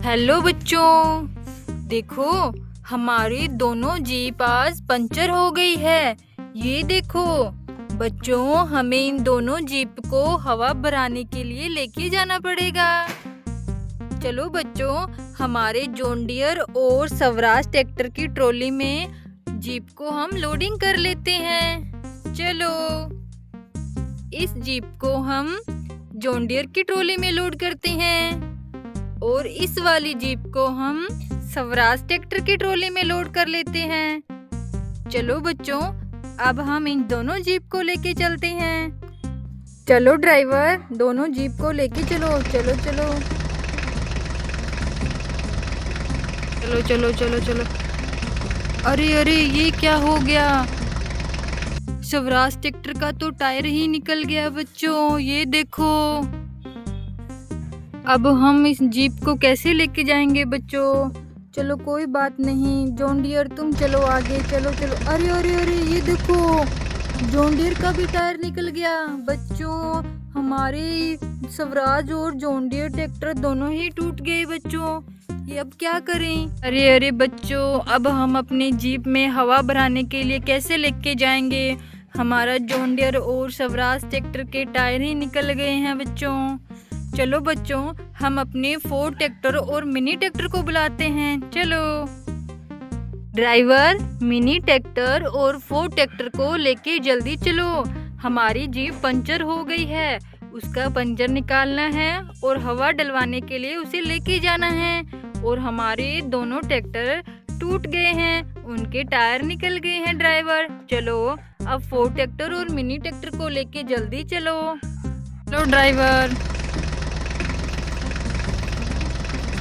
Hello बच्चों, देखो हमारी दोनों जीप आज पंचर हो गई है। ये देखो बच्चों, हमें इन दोनों जीप को हवा भराने के लिए लेके जाना पड़ेगा। चलो बच्चों, हमारे जॉन डियर और स्वराज ट्रैक्टर की ट्रॉली में जीप को हम लोडिंग कर लेते हैं। चलो, इस जीप को हम जॉन डियर की ट्रॉली में लोड करते हैं और इस वाली जीप को हम स्वराज ट्रैक्टर की ट्रॉली में लोड कर लेते हैं। चलो बच्चों, अब हम इन दोनों जीप को लेके चलते हैं। चलो ड्राइवर, दोनों जीप को लेके चलो। चलो चलो चलो चलो चलो चलो। अरे अरे, ये क्या हो गया? स्वराज ट्रैक्टर का तो टायर ही निकल गया बच्चों। ये देखो, अब हम इस जीप को कैसे लेके जाएंगे बच्चों? चलो कोई बात नहीं, जॉन डियर तुम चलो आगे। चलो चलो। अरे अरे अरे, ये देखो जॉन डियर का भी टायर निकल गया बच्चों। हमारे स्वराज और जॉन डियर ट्रैक्टर दोनों ही टूट गए बच्चों। ये अब क्या करें? अरे अरे बच्चों, अब हम अपनी जीप में हवा भराने के लिए कैसे लेके जाएंगे? हमारा जॉन डियर और स्वराज ट्रैक्टर के टायर ही निकल गए हैं बच्चों। चलो बच्चों, हम अपने फोर्ड ट्रैक्टर और मिनी ट्रैक्टर को बुलाते हैं। चलो ड्राइवर, मिनी ट्रैक्टर और फोर्ड ट्रैक्टर को लेके जल्दी चलो। हमारी जीप पंचर हो गई है, उसका पंचर निकालना है और हवा डलवाने के लिए उसे लेके जाना है। और हमारे दोनों ट्रैक्टर टूट गए हैं, उनके टायर निकल गए हैं ड्राइवर। चलो अब फोर्ड ट्रैक्टर और मिनी ट्रैक्टर को लेके जल्दी चलो। चलो ड्राइवर,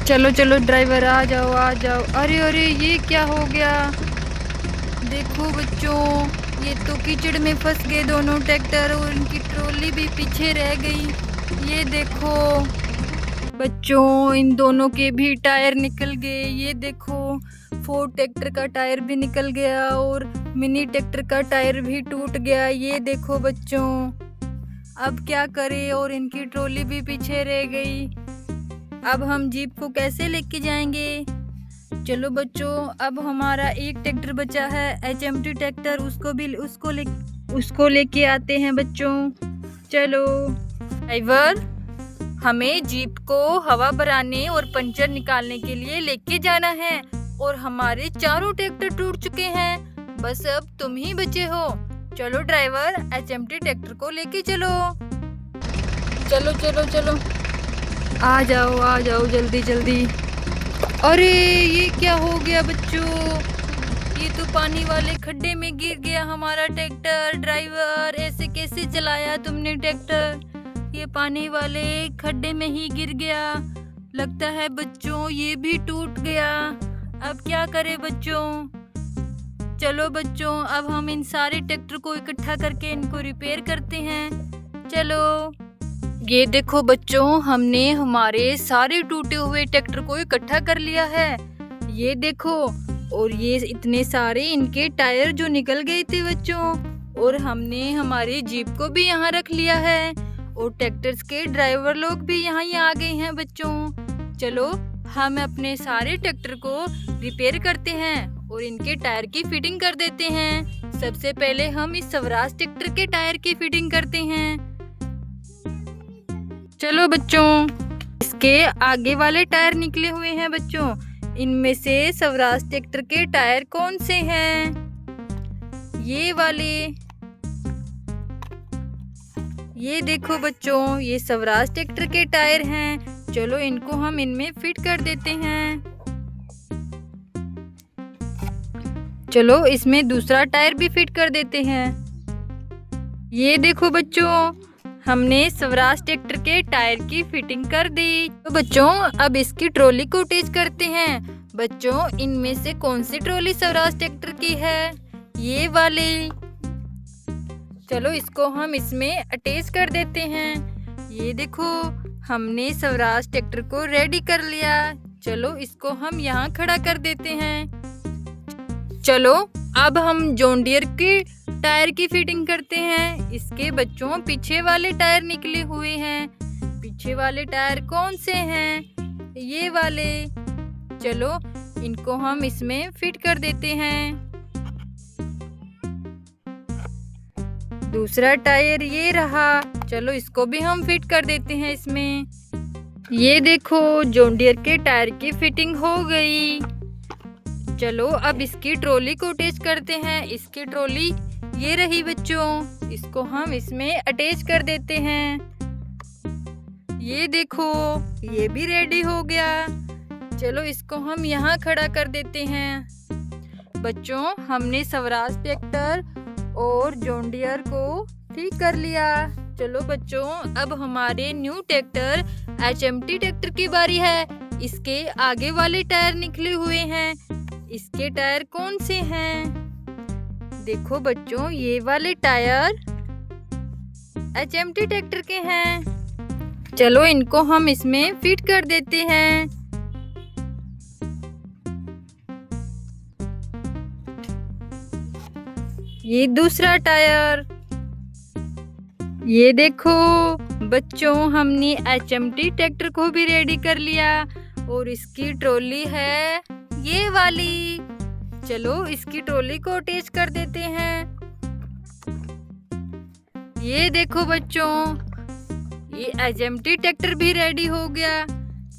चलो चलो ड्राइवर, आ जाओ आ जाओ। अरे अरे, ये क्या हो गया? देखो बच्चों, ये तो कीचड़ में फंस गए दोनों ट्रैक्टर और उनकी ट्रॉली भी पीछे रह गई। ये देखो बच्चों, इन दोनों के भी टायर निकल गए। ये देखो, फोर्ड ट्रैक्टर का टायर भी निकल गया और मिनी ट्रैक्टर का टायर भी टूट गया। ये देखो बच्चों, अब क्या करें? और इनकी ट्रॉली भी पीछे रह गई। अब हम जीप को कैसे लेके जाएंगे? चलो बच्चों, अब हमारा एक ट्रैक्टर बचा है, HMT ट्रैक्टर, उसको लेके आते हैं बच्चों। चलो ड्राइवर, हमें जीप को हवा भराने और पंचर निकालने के लिए लेके जाना है और हमारे चारों ट्रैक्टर टूट चुके हैं। बस अब तुम ही बचे हो। चलो ड्राइवर, HMT ट्रैक्टर को लेके चलो। चलो चलो चलो, आ जाओ जल्दी जल्दी। अरे ये क्या हो गया बच्चों? ये तो पानी वाले खड्डे में गिर गया हमारा ट्रैक्टर। ड्राइवर, ऐसे कैसे चलाया तुमने ट्रैक्टर? ये पानी वाले खड्डे में ही गिर गया। लगता है बच्चों ये भी टूट गया। अब क्या करें बच्चों? चलो बच्चों, अब हम इन सारे ट्रैक्टर को इकट्ठा करके इनको रिपेयर करते हैं। चलो, ये देखो बच्चों, हमने हमारे सारे टूटे हुए ट्रैक्टर को इकट्ठा कर लिया है। ये देखो, और ये इतने सारे इनके टायर जो निकल गए थे बच्चों। और हमने हमारी जीप को भी यहाँ रख लिया है और ट्रैक्टर्स के ड्राइवर लोग भी यहाँ ही आ गए हैं बच्चों। चलो हम अपने सारे ट्रैक्टर को रिपेयर करते हैं और इनके टायर की फिटिंग कर देते हैं। सबसे पहले हम इस स्वराज ट्रैक्टर के टायर की फिटिंग करते हैं। चलो बच्चों, इसके आगे वाले टायर निकले हुए हैं बच्चों। इनमें से स्वराज ट्रैक्टर के टायर कौन से हैं? ये वाले। ये देखो बच्चों, ये स्वराज ट्रैक्टर के टायर हैं। चलो इनको हम इनमें फिट कर देते हैं। चलो इसमें दूसरा टायर भी फिट कर देते हैं। ये देखो बच्चों, हमने स्वराज ट्रैक्टर के टायर की फिटिंग कर दी। तो बच्चों, अब इसकी ट्रॉली को अटैच करते हैं। बच्चों, इनमें से कौन सी ट्रॉली स्वराज ट्रैक्टर की है? ये वाली। चलो इसको हम इसमें अटैच कर देते हैं। ये देखो, हमने स्वराज ट्रैक्टर को रेडी कर लिया। चलो इसको हम यहाँ खड़ा कर देते हैं। चलो अब हम जॉन डियर के टायर की फिटिंग करते हैं। इसके बच्चों पीछे वाले टायर निकले हुए हैं। पीछे वाले टायर कौन से हैं? ये वाले। चलो इनको हम इसमें फिट कर देते हैं। दूसरा टायर ये रहा, चलो इसको भी हम फिट कर देते हैं इसमें। ये देखो जॉन डियर के टायर की फिटिंग हो गई। चलो अब इसकी ट्रॉली को अटैच करते हैं। इसकी ट्रॉली ये रही बच्चों, इसको हम इसमें अटैच कर देते हैं। ये देखो ये भी रेडी हो गया। चलो इसको हम यहाँ खड़ा कर देते हैं। बच्चों हमने स्वराज ट्रैक्टर और जॉन डियर को ठीक कर लिया। चलो बच्चों अब हमारे न्यू ट्रैक्टर HMT ट्रैक्टर की बारी है। इसके आगे वाले टायर निकले हुए हैं। इसके टायर कौन से हैं? देखो बच्चों ये वाले टायर HMT ट्रैक्टर के हैं। चलो इनको हम इसमें फिट कर देते हैं। ये दूसरा टायर। ये देखो बच्चों हमने HMT ट्रैक्टर को भी रेडी कर लिया और इसकी ट्रॉली है ये वाली। चलो इसकी ट्रॉली को अटैच कर देते हैं। ये देखो बच्चों ये HMT ट्रैक्टर भी रेडी हो गया।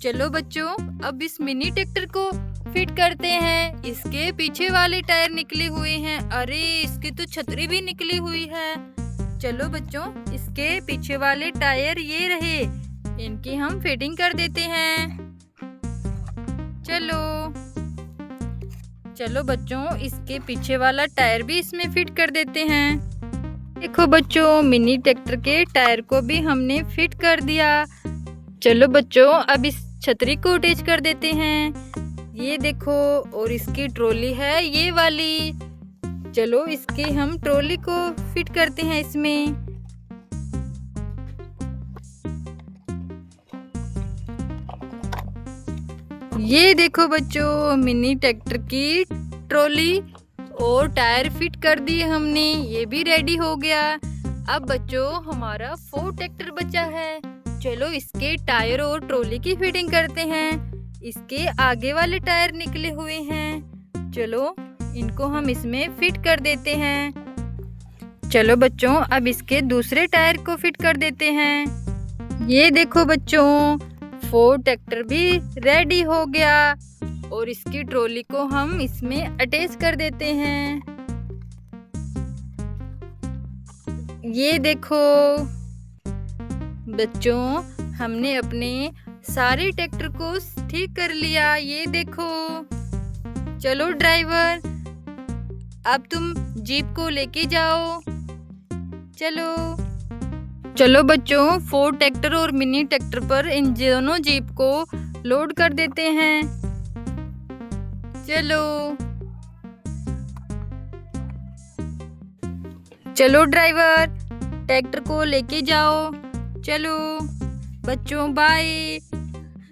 चलो बच्चों अब इस मिनी ट्रैक्टर को फिट करते हैं। इसके पीछे वाले टायर निकले हुए हैं। अरे इसकी तो छतरी भी निकली हुई है। चलो बच्चों इसके पीछे वाले टायर ये रहे, इनकी हम फिटिंग कर देते हैं। चलो बच्चों इसके पीछे वाला टायर भी इसमें फिट कर देते हैं। देखो बच्चों मिनी ट्रैक्टर के टायर को भी हमने फिट कर दिया। चलो बच्चों अब इस छतरी को अटैच कर देते हैं। ये देखो और इसकी ट्रॉली है ये वाली। चलो इसके हम ट्रॉली को फिट करते हैं इसमें। ये देखो बच्चों मिनी ट्रैक्टर की ट्रॉली और टायर फिट कर दिए हमने, ये भी रेडी हो गया। अब बच्चों हमारा 4 ट्रैक्टर बचा है। चलो इसके टायर और ट्रॉली की फिटिंग करते हैं। इसके आगे वाले टायर निकले हुए हैं। चलो इनको हम इसमें फिट कर देते हैं। चलो बच्चों अब इसके दूसरे टायर को फिट कर देते हैं। ये देखो बच्चों 4 ट्रैक्टर भी रेडी हो गया और इसकी ट्रॉली को हम इसमें अटैच कर देते हैं। ये देखो बच्चों हमने अपने सारे ट्रैक्टर को ठीक कर लिया। ये देखो चलो ड्राइवर अब तुम जीप को लेके जाओ। चलो बच्चों 4 ट्रैक्टर और मिनी ट्रैक्टर पर इन दोनों जीप को लोड कर देते हैं। चलो ड्राइवर ट्रैक्टर को लेके जाओ। चलो बच्चों बाय।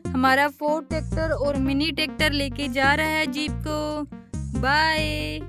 हमारा 4 ट्रैक्टर और मिनी ट्रैक्टर लेके जा रहा है जीप को। बाय।